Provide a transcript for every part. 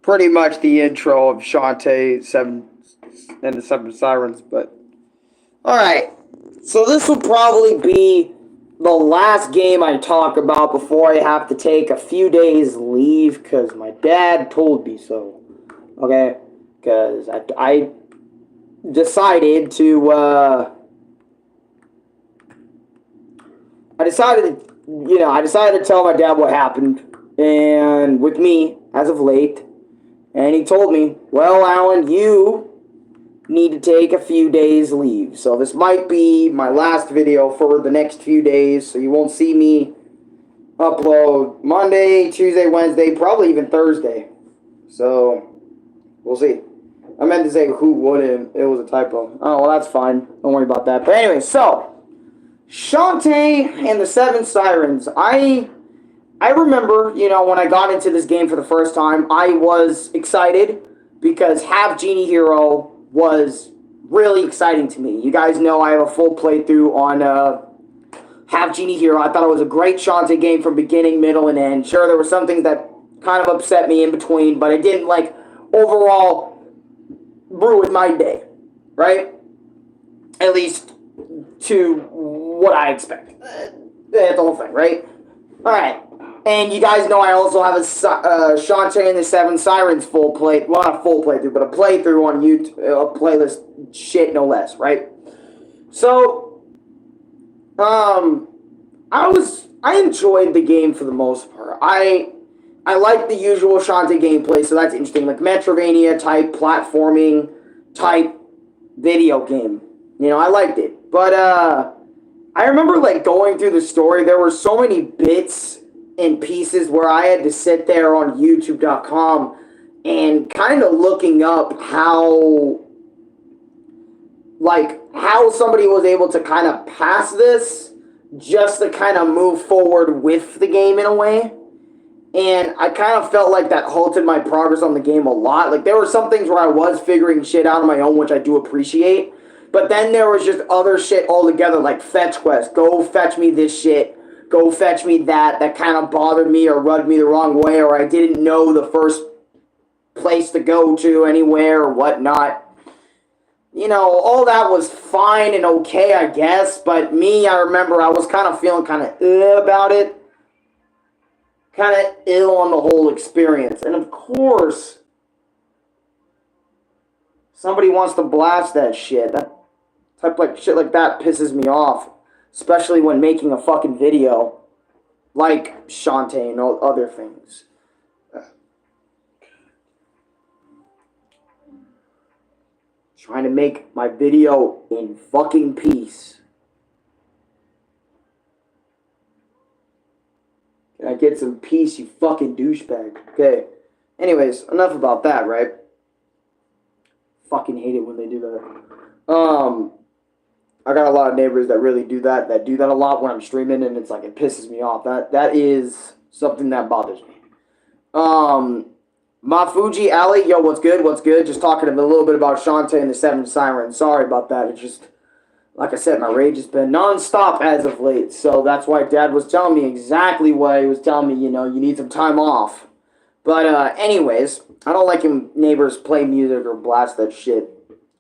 pretty much the intro of Shantae Seven and the Seven Sirens. But all right, so this will probably be the last game I talk about before I have to take a few days leave because my dad told me so. Okay, because I decided to I decided to tell my dad what happened and with me as of late. And he told me, well, Alan, you need to take a few days leave. So this might be my last video for the next few days. So you won't see me upload Monday, Tuesday, Wednesday, probably even Thursday. So we'll see. I meant to say who wouldn't. It was a typo. Oh, well, that's fine. Don't worry about that. But anyway, so Shantae and the Seven Sirens. I remember, when I got into this game for the first time, I was excited because Half Genie Hero was really exciting to me. You guys know I have a full playthrough on Half Genie Hero. I thought it was a great Shantae game from beginning, middle, and end. Sure, there were some things that kind of upset me in between, but it didn't, overall ruin my day, right? At least to what I expected. That's the whole thing, right? All right. And you guys know I also have a Shantae and the Seven Sirens full play, well, not a full playthrough, but a playthrough on YouTube, a playlist, shit, no less, right? So, I enjoyed the game for the most part. I like the usual Shantae gameplay, so that's interesting, like Metrovania type platforming type video game. I liked it, but I remember going through the story. There were so many bits and pieces where I had to sit there on YouTube.com and kind of looking up how somebody was able to kind of pass this just to kind of move forward with the game in a way. And I kind of felt like that halted my progress on the game a lot. Like, there were some things where I was figuring shit out on my own, which I do appreciate. But then there was just other shit altogether, like fetch quests. Go fetch me this shit. Go fetch me that kind of bothered me or rubbed me the wrong way, or I didn't know the first place to go to anywhere or whatnot. All that was fine and okay, I guess, but I remember I was kind of feeling kind of about it. Kind of ill on the whole experience. And of course, somebody wants to blast that shit. Shit like that pisses me off. Especially when making a fucking video like Shantae and all other things. Trying to make my video in fucking peace. Can I get some peace, you fucking douchebag? Okay. Anyways, enough about that, right? Fucking hate it when they do that. I got a lot of neighbors that really do that a lot when I'm streaming, and it's like, it pisses me off. That is something that bothers me. Mafuji Alley, yo, what's good? Just talking a little bit about Shantae and the Seven Sirens. Sorry about that. It's just, like I said, my rage has been non-stop as of late. So that's why Dad was telling me exactly what he was telling me, you need some time off. But anyways, I don't like when neighbors play music or blast that shit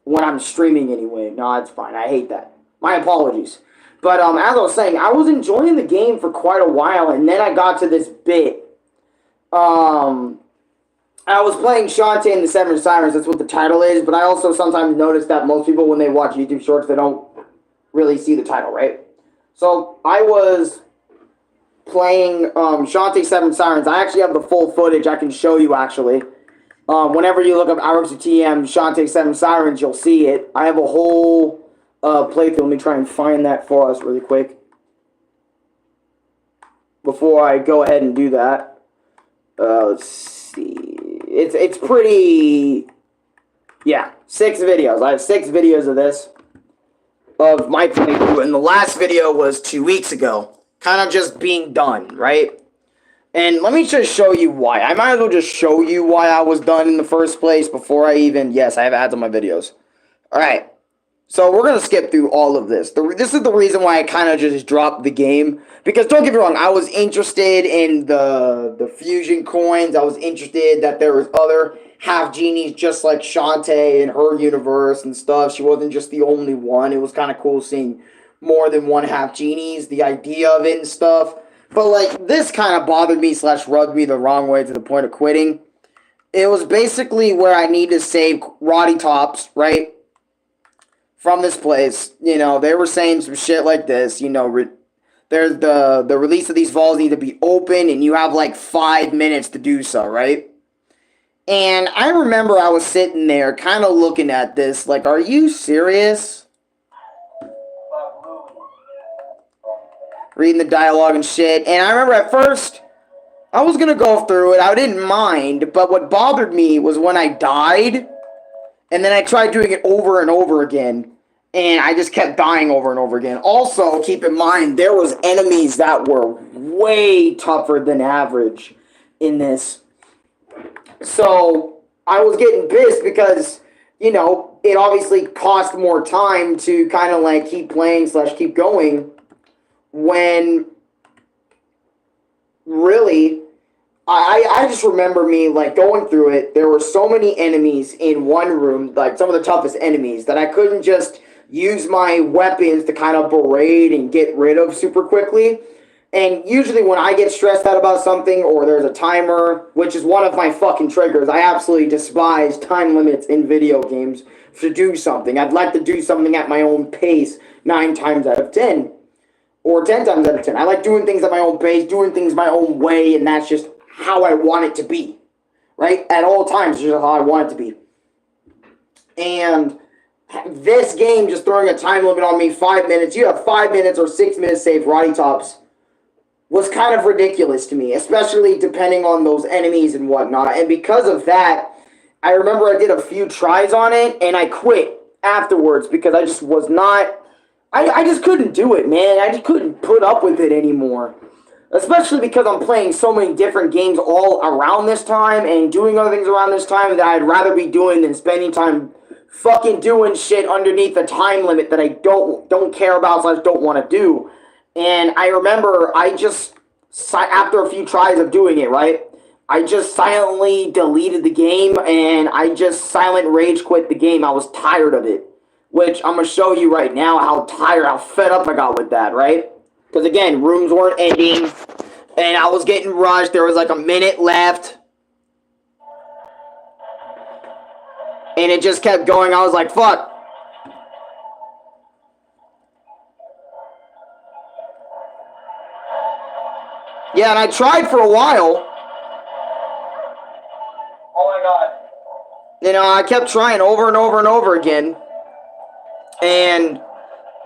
when I'm streaming anyway. No, it's fine. I hate that. My apologies. But as I was saying, I was enjoying the game for quite a while, and then I got to this bit. I was playing Shantae and the Seven Sirens. That's what the title is. But I also sometimes notice that most people, when they watch YouTube shorts, they don't really see the title, right? So I was playing Shantae Seven Sirens. I actually have the full footage. I can show you, actually. Whenever you look up RxTM Shantae Seven Sirens, you'll see it. I have a whole playthrough. Let me try and find that for us really quick before I go ahead and do that. Let's see. It's pretty. Yeah, 6 videos. I have 6 videos of this of my playthrough, and the last video was 2 weeks ago. Kind of just being done, right? And let me just show you why. I might as well just show you why I was done in the first place before I even... Yes, I have ads on my videos. Alright. So we're going to skip through all of this. This is the reason why I kind of just dropped the game. Because don't get me wrong, I was interested in the fusion coins. I was interested that there was other half genies just like Shantae in her universe and stuff. She wasn't just the only one. It was kind of cool seeing more than one half genies, the idea of it and stuff. But like this kind of bothered me / rubbed me the wrong way to the point of quitting. It was basically where I need to save Roddy Tops, right? From this place. You know, they were saying some shit like this, you know, there's the release of these vaults need to be open and you have like 5 minutes to do so, right? And I remember I was sitting there kind of looking at this like, are you serious? Reading the dialogue and shit. And I remember at first, I was going to go through it. I didn't mind. But what bothered me was when I died. And then I tried doing it over and over again. And I just kept dying over and over again. Also, keep in mind, there was enemies that were way tougher than average in this. So, I was getting pissed because, you know, it obviously cost more time to kind of like keep playing / keep going. When really, I just remember me like going through it. There were so many enemies in one room, like some of the toughest enemies, that I couldn't just use my weapons to kind of berate and get rid of super quickly. And usually when I get stressed out about something or there's a timer, which is one of my fucking triggers, I absolutely despise time limits in video games to do something. I'd like to do something at my own pace 9 times out of 10. Or 10 times out of 10. I like doing things at my own pace, doing things my own way, and that's just how I want it to be. Right? At all times, it's just how I want it to be. And this game, just throwing a time limit on me, 5 minutes, you have 5 minutes or 6 minutes save Roddy Tops, was kind of ridiculous to me, especially depending on those enemies and whatnot. And because of that, I remember I did a few tries on it, and I quit afterwards because I just was not... I just couldn't do it, man. I just couldn't put up with it anymore. Especially because I'm playing so many different games all around this time and doing other things around this time that I'd rather be doing than spending time fucking doing shit underneath the time limit that I don't care about / don't want to do. And I remember I just, after a few tries of doing it, right, I just silently deleted the game and I just silent rage quit the game. I was tired of it. Which I'm going to show you right now how tired, how fed up I got with that, right? Because again, rooms weren't ending. And I was getting rushed. There was like a minute left. And it just kept going. I was like, fuck. Yeah, and I tried for a while. Oh my god. You know, I kept trying over and over and over again. And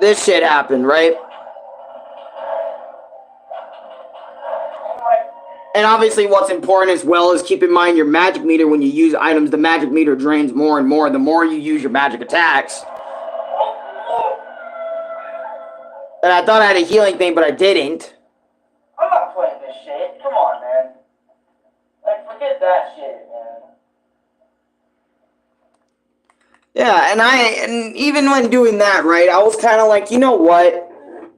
this shit happened, right? And obviously what's important as well is keep in mind your magic meter when you use items. The magic meter drains more and more the more you use your magic attacks. And I thought I had a healing thing, but I didn't. I'm not playing this shit. Come on, man. Like, forget that shit, man. Yeah, and even when doing that, right, I was kind of like, you know what?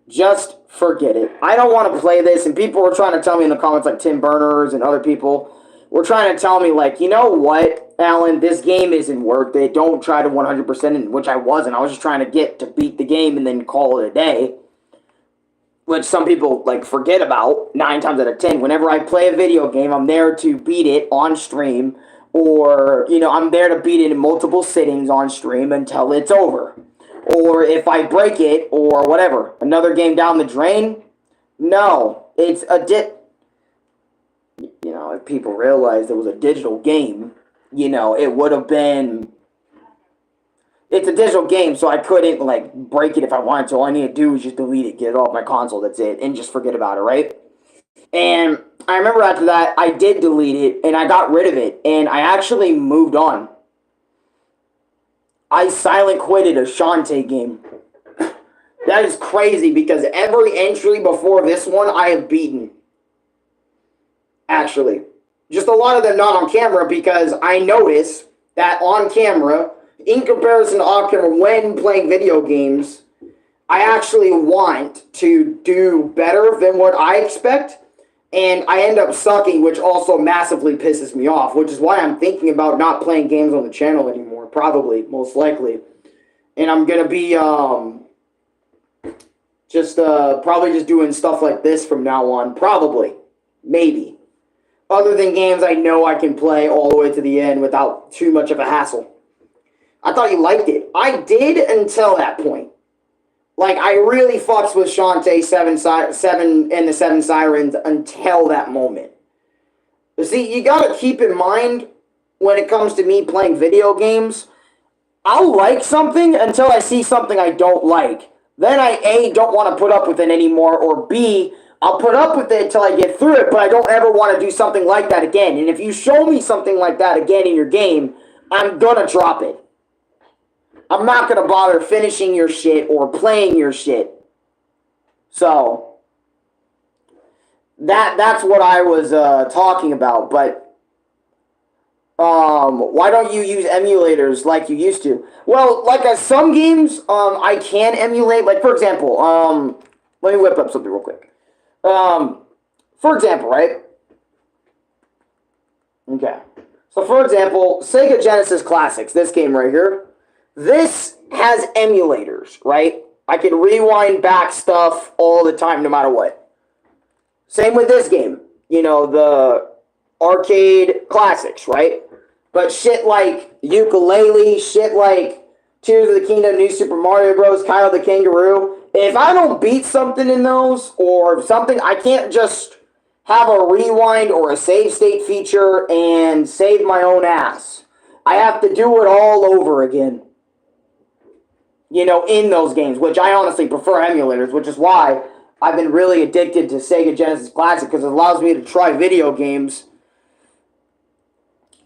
Just forget it. I don't want to play this, and people were trying to tell me in the comments, like Tim Berners and other people, were trying to tell me, like, you know what, Alan, this game isn't worth it. Don't try to 100%, which I wasn't. I was just trying to get to beat the game and then call it a day, which some people, like, forget about 9 times out of 10. Whenever I play a video game, I'm there to beat it on stream. Or, you know, I'm there to beat it in multiple sittings on stream until it's over. Or if I break it, or whatever. Another game down the drain? No. It's a you know, if people realized it was a digital game, you know, it would have been... It's a digital game, so I couldn't, like, break it if I wanted to. All I need to do is just delete it, get it off my console, that's it. And just forget about it, right? And I remember after that, I did delete it, and I got rid of it, and I actually moved on. I silent quitted a Shantae game. That is crazy, because every entry before this one, I have beaten. Actually. Just a lot of them not on camera, because I notice that on camera, in comparison to off camera, when playing video games, I actually want to do better than what I expect, and I end up sucking, which also massively pisses me off, which is why I'm thinking about not playing games on the channel anymore, probably, most likely. And I'm going to be probably just doing stuff like this from now on, probably, maybe. Other than games I know I can play all the way to the end without too much of a hassle. I thought you liked it. I did until that point. Like, I really fucks with Shantae 7 and the 7 Sirens until that moment. You see, you gotta keep in mind, when it comes to me playing video games, I'll like something until I see something I don't like. Then I, A, don't want to put up with it anymore, or B, I'll put up with it until I get through it, but I don't ever want to do something like that again. And if you show me something like that again in your game, I'm gonna drop it. I'm not gonna bother finishing your shit or playing your shit. So, that's what I was talking about, but why don't you use emulators like you used to? Well, like some games, I can emulate. Like, for example, let me whip up something real quick. For example, right? Okay. So, for example, Sega Genesis Classics, this game right here, this has emulators, right? I can rewind back stuff all the time, no matter what. Same with this game. You know, the arcade classics, right? But shit like Ukulele, shit like Tears of the Kingdom, New Super Mario Bros., Kyle the Kangaroo, if I don't beat something in those, or something, I can't just have a rewind or a save state feature and save my own ass. I have to do it all over again. You know, in those games, which I honestly prefer emulators, which is why I've been really addicted to Sega Genesis Classic, because it allows me to try video games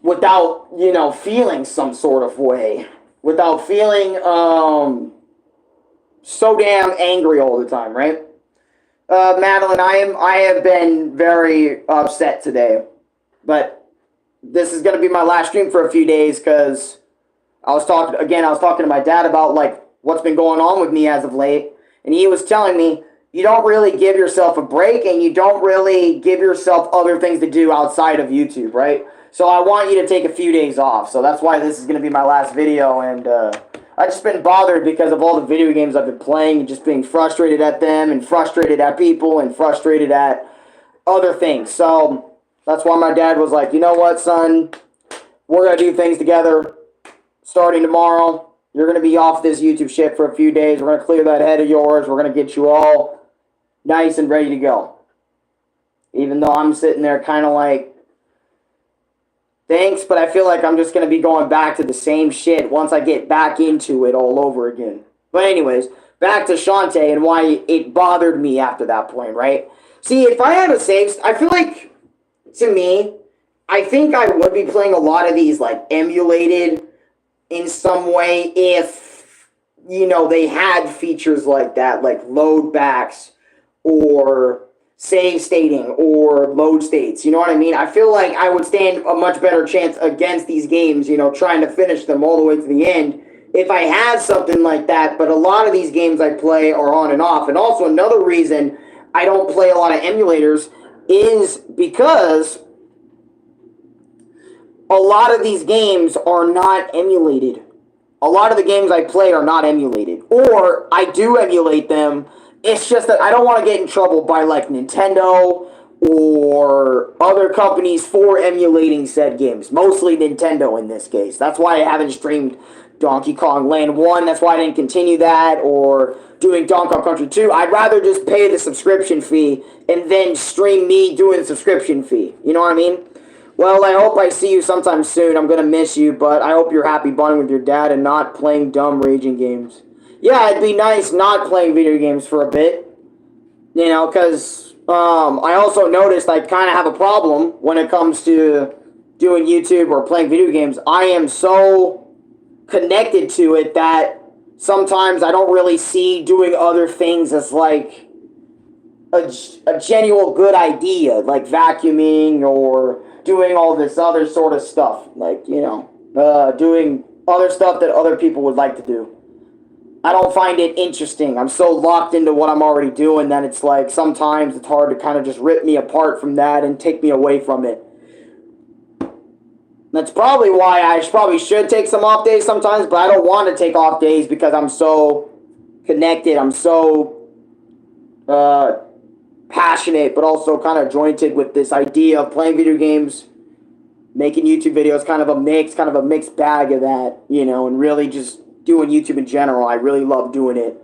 without, you know, feeling some sort of way. Without feeling so damn angry all the time, right? Madeline, I have been very upset today. But this is going to be my last stream for a few days, because I was talking to my dad about, like, what's been going on with me as of late. And he was telling me, you don't really give yourself a break, and you don't really give yourself other things to do outside of YouTube, right? So I want you to take a few days off. So that's why this is going to be my last video. And I've just been bothered because of all the video games I've been playing, and just being frustrated at them, and frustrated at people, and frustrated at other things. So that's why my dad was like, you know what, son? We're going to do things together starting tomorrow. You're going to be off this YouTube shit for a few days. We're going to clear that head of yours. We're going to get you all nice and ready to go. Even though I'm sitting there kind of like, thanks, but I feel like I'm just going to be going back to the same shit once I get back into it all over again. But anyways, back to Shantae and why it bothered me after that point, right? See, if I had a save, I feel like, to me, I think I would be playing a lot of these, like, emulated in some way if, you know, they had features like that, like load backs or save stating or load states, you know what I mean? I feel like I would stand a much better chance against these games, you know, trying to finish them all the way to the end if I had something like that. But a lot of these games I play are on and off. And also another reason I don't play a lot of emulators is because a lot of these games are not emulated. A lot of the games I play are not emulated. Or I do emulate them. It's just that I don't want to get in trouble by, like, Nintendo or other companies for emulating said games. Mostly Nintendo in this case. That's why I haven't streamed Donkey Kong Land 1. That's why I didn't continue that. Or doing Donkey Kong Country 2. I'd rather just pay the subscription fee and then stream me doing the subscription fee. You know what I mean? Well, I hope I see you sometime soon. I'm going to miss you, but I hope you're happy bonding with your dad and not playing dumb raging games. Yeah, it'd be nice not playing video games for a bit. You know, because I also noticed I kind of have a problem when it comes to doing YouTube or playing video games. I am so connected to it that sometimes I don't really see doing other things as, like, a genuine good idea, like vacuuming or doing all this other sort of stuff, like, you know, doing other stuff that other people would like to do. I don't find it interesting. I'm so locked into what I'm already doing that it's like sometimes it's hard to kind of just rip me apart from that and take me away from it. That's probably why I probably should take some off days sometimes, but I don't want to take off days because I'm so connected. I'm so passionate, but also kind of jointed with this idea of playing video games, making YouTube videos, kind of a mixed bag of that, you know, and really just doing YouTube in general. I really love doing it.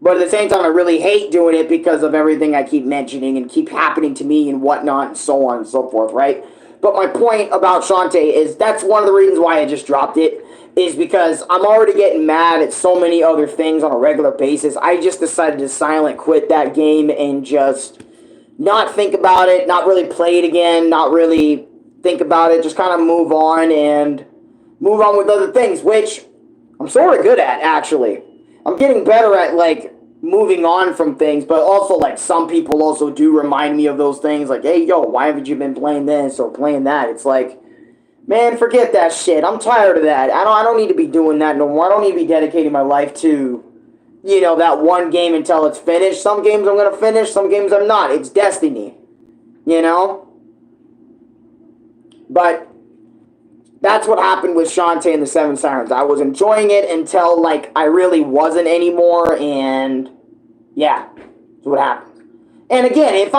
But at the same time, I really hate doing it because of everything I keep mentioning and keep happening to me and whatnot and so on and so forth, right? But my point about Shantae is that's one of the reasons why I just dropped it, is because I'm already getting mad at so many other things on a regular basis. I just decided to silent quit that game and just not think about it, not really play it again, not really think about it, just kind of move on and move on with other things, which I'm sort of good at, actually. I'm getting better at, like, moving on from things, but also, like, some people also do remind me of those things, like, hey, yo, why haven't you been playing this or playing that? It's like, man, forget that shit. I'm tired of that. I don't need to be doing that no more. I don't need to be dedicating my life to, you know, that one game until it's finished. Some games I'm going to finish, some games I'm not. It's destiny, you know? But that's what happened with Shantae and the Seven Sirens. I was enjoying it until, like, I really wasn't anymore, and yeah, that's what happened. And again, if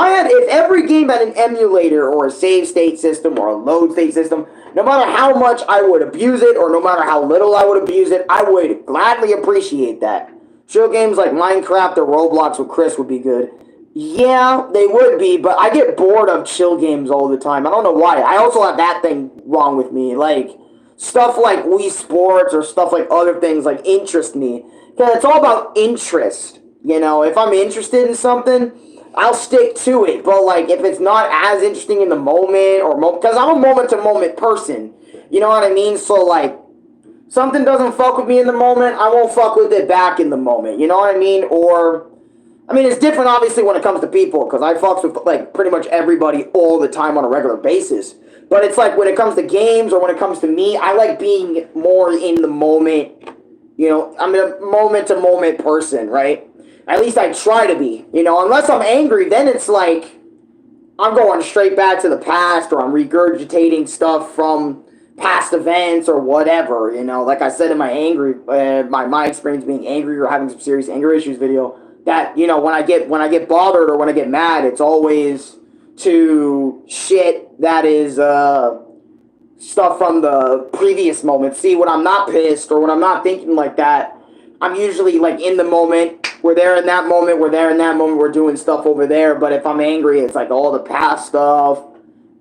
every game had an emulator or a save state system or a load state system, no matter how much I would abuse it or no matter how little I would abuse it, I would gladly appreciate that. Sure, games like Minecraft or Roblox with Chris would be good. Yeah, they would be, but I get bored of chill games all the time. I don't know why. I also have that thing wrong with me. Like, stuff like Wii Sports or stuff like other things, like, interest me. Because it's all about interest. You know, if I'm interested in something, I'll stick to it. But, like, if it's not as interesting in the moment, or because I'm a moment-to-moment person. You know what I mean? So, like, something doesn't fuck with me in the moment, I won't fuck with it back in the moment. You know what I mean? Or, I mean, it's different, obviously, when it comes to people, because I fucks with, like, pretty much everybody all the time on a regular basis. But it's like, when it comes to games, or when it comes to me, I like being more in the moment. You know, I'm a moment-to-moment person, right? At least I try to be. You know, unless I'm angry, then it's like, I'm going straight back to the past, or I'm regurgitating stuff from past events, or whatever, you know? Like I said in my my experience being angry, or having some serious anger issues video, that, you know, when I get bothered or when I get mad, it's always to shit that is stuff from the previous moment. See, when I'm not pissed or when I'm not thinking like that, I'm usually, like, in the moment. We're there in that moment. We're there in that moment. We're doing stuff over there. But if I'm angry, it's like all the past stuff.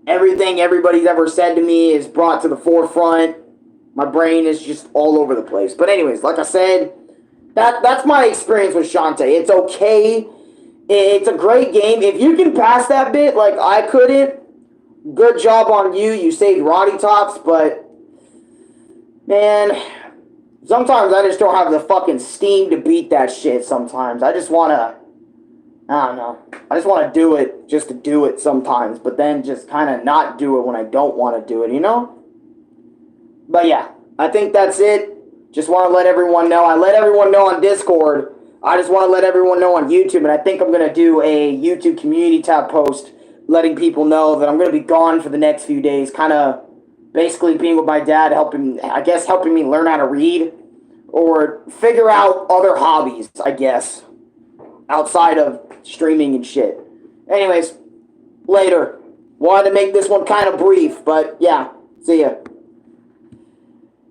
Everything everybody's ever said to me is brought to the forefront. My brain is just all over the place. But anyways, like I said, that's my experience with Shantae. It's okay. It's a great game. If you can pass that bit like I couldn't, good job on you. You saved Roddy Tops, but man, sometimes I just don't have the fucking steam to beat that shit sometimes. I just want to, I don't know. I just want to do it just to do it sometimes, but then just kind of not do it when I don't want to do it, you know? But yeah, I think that's it. Just want to let everyone know. I let everyone know on Discord. I just want to let everyone know on YouTube, and I think I'm going to do a YouTube community tab post letting people know that I'm going to be gone for the next few days, kind of basically being with my dad, helping me learn how to read or figure out other hobbies, I guess, outside of streaming and shit. Anyways, later. Wanted to make this one kind of brief, but yeah, see ya.